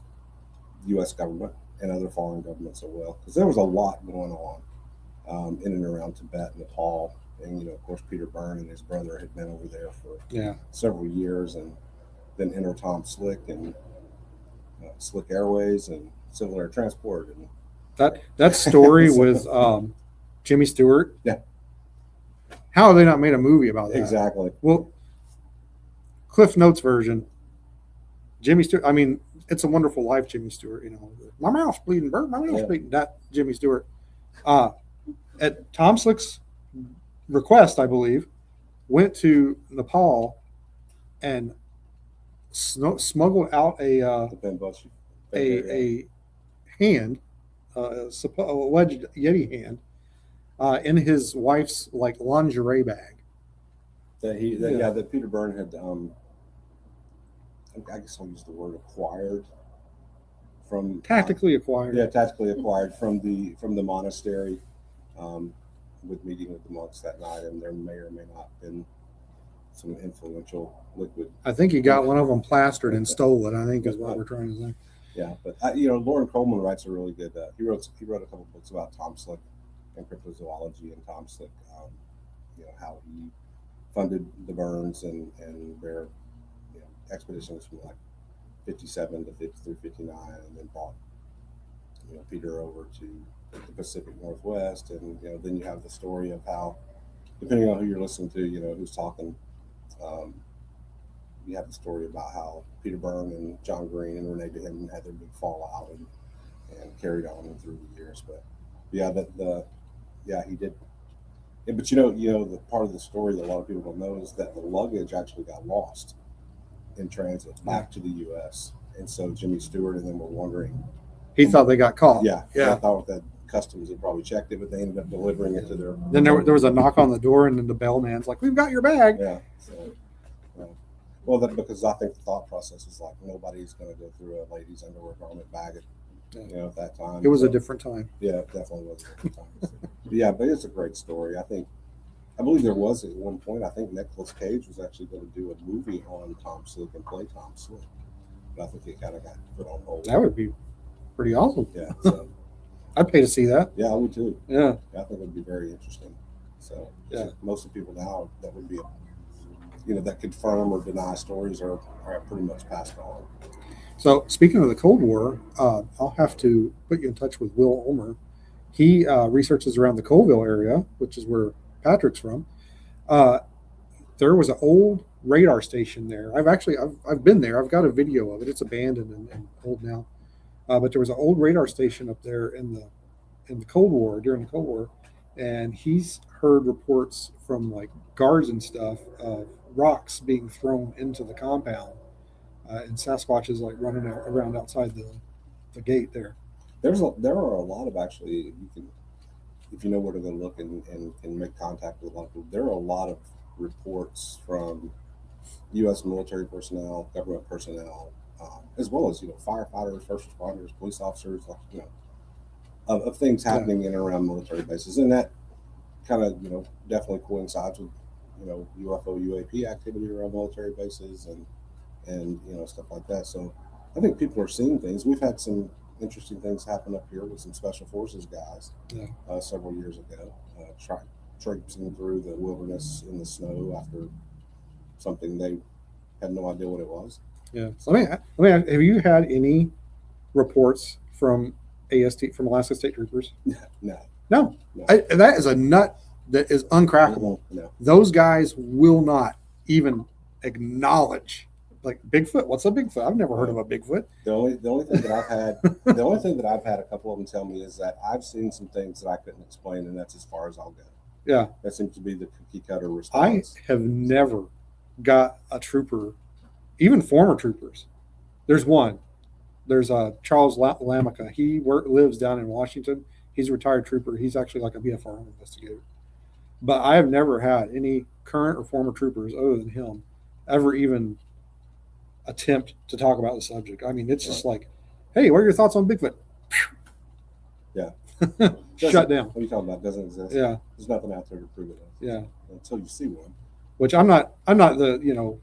U.S. government and other foreign governments as well, because there was a lot going on in and around Tibet, Nepal, and of course Peter Byrne and his brother had been over there for several years, and then enter Tom Slick and Slick Airways and Civil Air Transport, and that story with Jimmy Stewart. Yeah. How have they not made a movie about that? Exactly. Well, Cliff Notes version, Jimmy Stewart. I mean, It's a Wonderful Life, Jimmy Stewart. My mouth's bleeding, Bert. My mouth's bleeding. That Jimmy Stewart. At Tom Slick's request, I believe, went to Nepal and smuggled out a hand, alleged Yeti hand, in his wife's lingerie bag. That Peter Byrne had. I guess I'll use the word acquired from Tactically acquired. Yeah, tactically acquired from the monastery, with meeting with the monks that night, and there may or may not have been some influential liquid. I think he got one of them plastered and stole it, I think is what we're trying to say. Yeah, but Lauren Coleman writes a really good. He wrote a couple books about Tom Slick and cryptozoology, and Tom Slick, how he funded the Burns and their expeditions from like 57 to 53, 59, and then bought Peter over to the Pacific Northwest, and then you have the story of how, depending on who you're listening to, who's talking. You have the story about how Peter Byrne and John Green and Renee DeHaven had their big fallout and carried on through the years. But yeah, he did. Yeah, but the part of the story that a lot of people don't know is that the luggage actually got lost in transit back to the U.S. And so Jimmy Stewart and them were wondering. He thought they got caught. Yeah. I thought that customs had probably checked it, but they ended up delivering it to their. Then there was a knock on the door, and then the bellman's like, "We've got your bag." Yeah. So, well, because I think the thought process is like nobody's going to go through a lady's underwear garment bag at that time. It was a different time. Yeah, it definitely was a different time. So, but it's a great story. I believe there was at one point. I think Nicolas Cage was actually going to do a movie on Tom Slick and play Tom Slick, but I think it kind of got put on hold. That would be pretty awesome. Yeah, so, I'd pay to see that. Yeah, I would too. Yeah, I think it would be very interesting. So yeah, most of the people now that would be, that confirm or deny stories are pretty much passed on. So speaking of the Cold War, I'll have to put you in touch with Will Ulmer. He researches around the Colville area, which is where Patrick's from. There was an old radar station there. I've been there. I've got a video of it. It's abandoned and old now. But there was an old radar station up there in the Cold War, during the Cold War, and he's heard reports from like guards and stuff of rocks being thrown into the compound, and Sasquatch is like running around outside the gate there. There are a lot of, actually, you can, if you know where to go look and make contact with a lot of people, there are a lot of reports from U.S. military personnel, government personnel, as well as firefighters, first responders, police officers, of things happening in and around military bases, and that kind of definitely coincides with UFO UAP activity around military bases and stuff like that. So I think people are seeing things. We've had some interesting things happen up here with some special forces guys several years ago, traipsing through the wilderness in the snow after something they had no idea what it was. Yeah. So let me ask, have you had any reports from Alaska State Troopers? No. That is a nut that is uncrackable. No. Those guys will not even acknowledge like Bigfoot. What's a Bigfoot? I've never heard of a Bigfoot. The only thing that I've had a couple of them tell me is that I've seen some things that I couldn't explain, and that's as far as I'll go. Yeah. That seems to be the cookie cutter response. I have never got a trooper, even former troopers. There's one. There's Charles Lamica. He lives down in Washington. He's a retired trooper. He's actually like a BFR investigator. But I have never had any current or former troopers other than him ever even attempt to talk about the subject. I mean, it's just like, hey, what are your thoughts on Bigfoot? Yeah. Shut down. What are you talking about? Doesn't exist. Yeah. There's nothing out there to prove it. Yeah. Until you see one. Which I'm not the,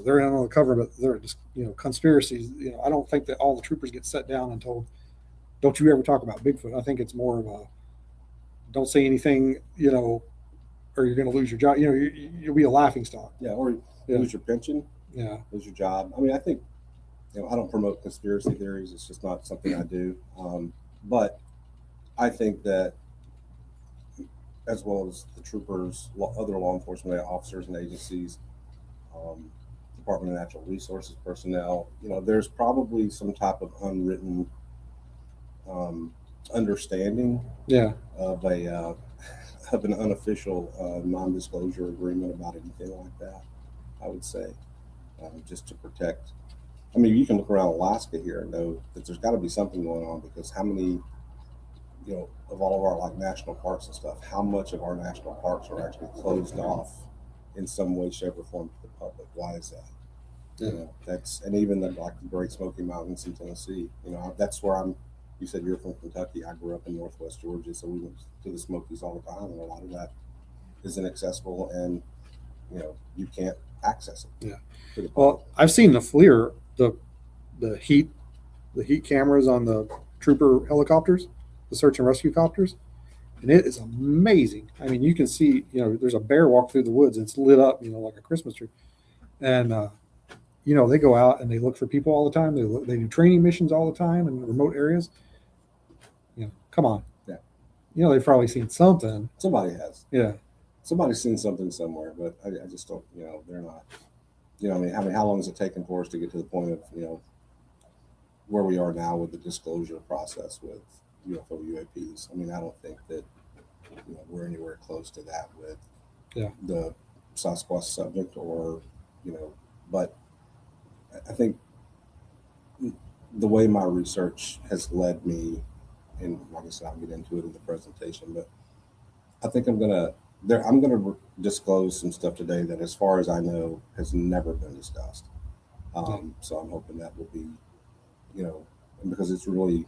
they're on the cover, but they're just, conspiracies. I don't think that all the troopers get set down and told, don't you ever talk about Bigfoot. I think it's more of a, don't say anything, or you're going to lose your job. You'll be a laughing stock. Yeah. Or lose your pension. Yeah. Lose your job. I mean, I think, I don't promote conspiracy theories. It's just not something I do. But I think that, as well as the troopers, other law enforcement officers and agencies, Department of Natural Resources personnel, there's probably some type of unwritten understanding of an unofficial non-disclosure agreement about anything like that, I would say, just to protect. I mean, you can look around Alaska here and know that there's got to be something going on, because how many, of all of our like national parks and stuff, how much of our national parks are actually closed off in some way, shape, or form to the public? Why is that? That's, and even the Great Smoky Mountains in Tennessee, that's where you said you're from Kentucky. I grew up in Northwest Georgia, so we went to the Smokies all the time, and a lot of that is inaccessible, and you can't access it. Yeah. Well, I've seen the FLIR, the heat cameras on the trooper helicopters, the search and rescue copters, and it is amazing. I mean, you can see, there's a bear walk through the woods, and it's lit up, like a Christmas tree, and they go out and they look for people all the time. They do training missions all the time in remote areas. Come on. Yeah. They've probably seen something. Somebody has. Yeah. Somebody's seen something somewhere, but I just don't. They're not. How long has it taken for us to get to the point of where we are now with the disclosure process with UFO UAPs? I don't think that we're anywhere close to that with the Sasquatch subject, or but I think the way my research has led me, and like I said, I'll get into it in the presentation, but I think I'm gonna disclose some stuff today that, as far as I know, has never been discussed. So I'm hoping that will be, because it's really,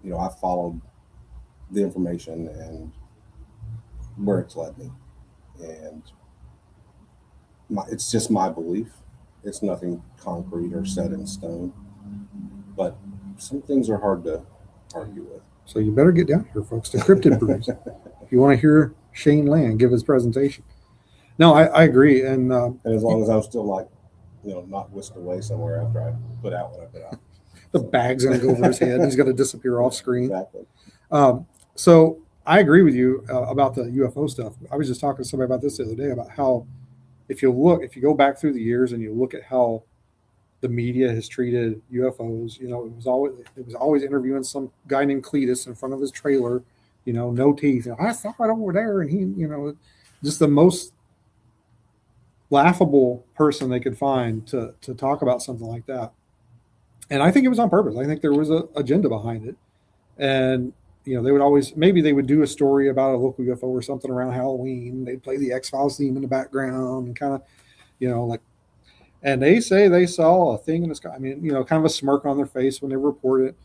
I followed the information and where it's led me, and it's just my belief. It's nothing concrete or set in stone, but some things are hard to argue with. So you better get down here, folks, to Cryptid Brews. If you want to hear Shane Land give his presentation. No, I agree. And as long as I'm still not whisked away somewhere after I put out what I put out. The bag's going to go over his head. He's going to disappear off screen. Exactly. So I agree with you about the UFO stuff. I was just talking to somebody about this the other day, about how if you go back through the years and you look at how the media has treated UFOs, it was always interviewing some guy named Cletus in front of his trailer, no teeth. I saw it over there, and he, just the most laughable person they could find to talk about something like that. And I think it was on purpose. I think there was an agenda behind it. And they would do a story about a local UFO or something around Halloween. They'd play the X-Files theme in the background and kind of, and they say they saw a thing in the sky. Kind of a smirk on their face when they report it.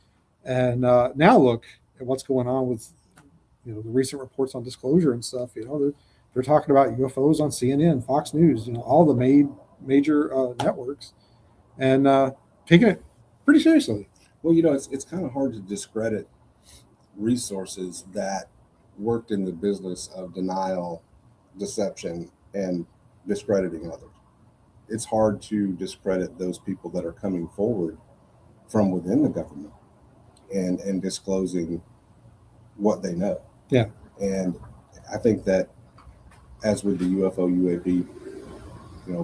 And now look at what's going on with, the recent reports on disclosure and stuff. They're talking about UFOs on CNN, Fox News, all the major networks, and taking it pretty seriously. Well, it's kind of hard to discredit resources that worked in the business of denial, deception, and discrediting others. It's hard to discredit those people that are coming forward from within the government and disclosing what they know. Yeah. And I think that, as with the UFO UAP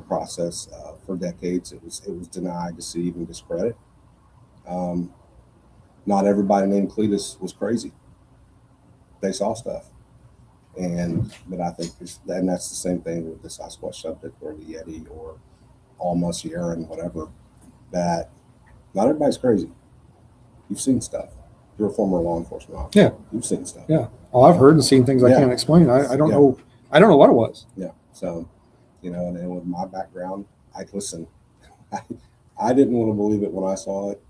process, for decades it was deny, deceive, and discredit. Not everybody named Cletus was crazy. They saw stuff, but I think and that's the same thing with the Sasquatch subject, or the Yeti, or Alma, Sierra, and whatever. That not everybody's crazy. You've seen stuff. You're a former law enforcement officer. Yeah, you've seen stuff. Yeah. Well, I've heard and seen things I can't explain. I don't know. I don't know what it was. Yeah. So, and with my background, I didn't want to believe it when I saw it,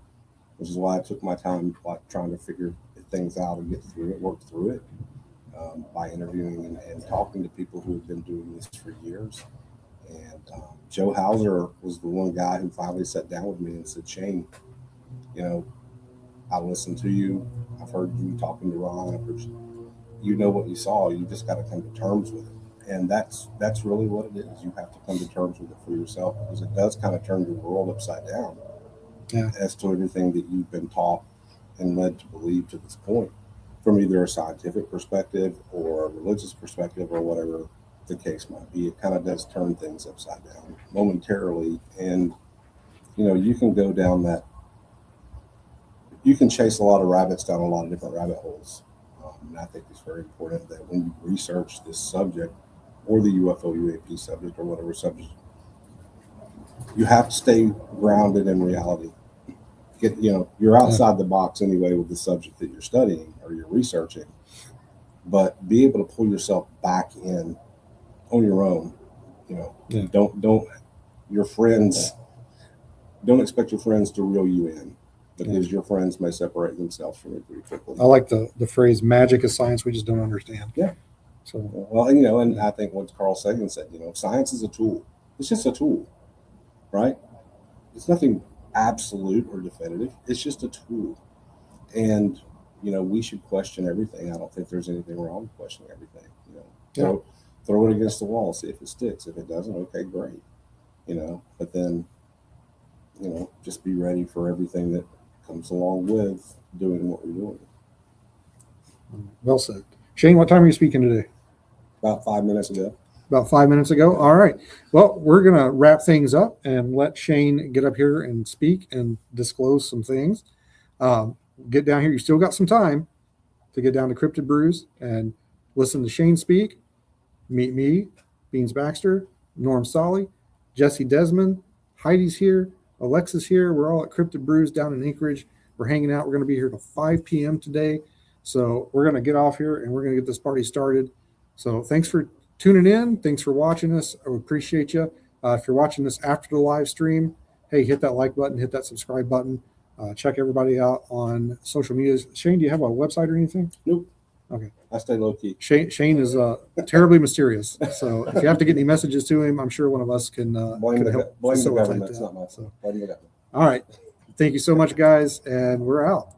which is why I took my time, trying to figure things out and get through it, work through it, by interviewing and talking to people who have been doing this for years. And Joe Hauser was the one guy who finally sat down with me and said, "Shane, I listened to you. I've heard you talking to Ron. I've heard you know what you saw. You just got to come to terms with it." And that's really what it is. You have to come to terms with it for yourself, because it does kind of turn your world upside down as to everything that you've been taught and led to believe to this point, from either a scientific perspective or a religious perspective, or whatever the case might be. It kind of does turn things upside down momentarily. And, you can go down that, you can chase a lot of rabbits down a lot of different rabbit holes. And I think it's very important that when you research this subject, or the UFO UAP subject, or whatever subject, you have to stay grounded in reality. You're outside the box anyway with the subject that you're studying or you're researching, but be able to pull yourself back in on your own. Don't your friends, don't expect your friends to reel you in, because your friends may separate themselves from it pretty quickly. I like the phrase, "Magic is science we just don't understand." Yeah. So, well, and I think what Carl Sagan said, science is a tool. It's just a tool, right? It's nothing absolute or definitive. It's just a tool. And, we should question everything. I don't think there's anything wrong with questioning everything. Throw it against the wall, see if it sticks. If it doesn't, okay, great. But then, just be ready for everything that comes along with doing what we're doing. Well said. Shane, what time are you speaking today? About 5 minutes ago. About 5 minutes ago. All right. Well, we're going to wrap things up and let Shane get up here and speak and disclose some things. Get down here. You still got some time to get down to Cryptid Brews and listen to Shane speak. Meet me, Beans Baxter, Norm Solly, Jesse Desmond, Heidi's here, Alexa's here. We're all at Cryptid Brews down in Anchorage. We're hanging out. We're going to be here till 5 p.m. today. So we're going to get off here and we're going to get this party started. So thanks for tuning in. Thanks for watching us. I appreciate you. If you're watching this after the live stream, hey, hit that like button, hit that subscribe button. Check everybody out on social media. Shane, do you have a website or anything? Nope. Okay. I stay low key. Shane is terribly mysterious. So if you have to get any messages to him, I'm sure one of us can Blame the help government. facilitate It's that. not my fault. So, Blame the government. all right. Thank you so much, guys. And we're out.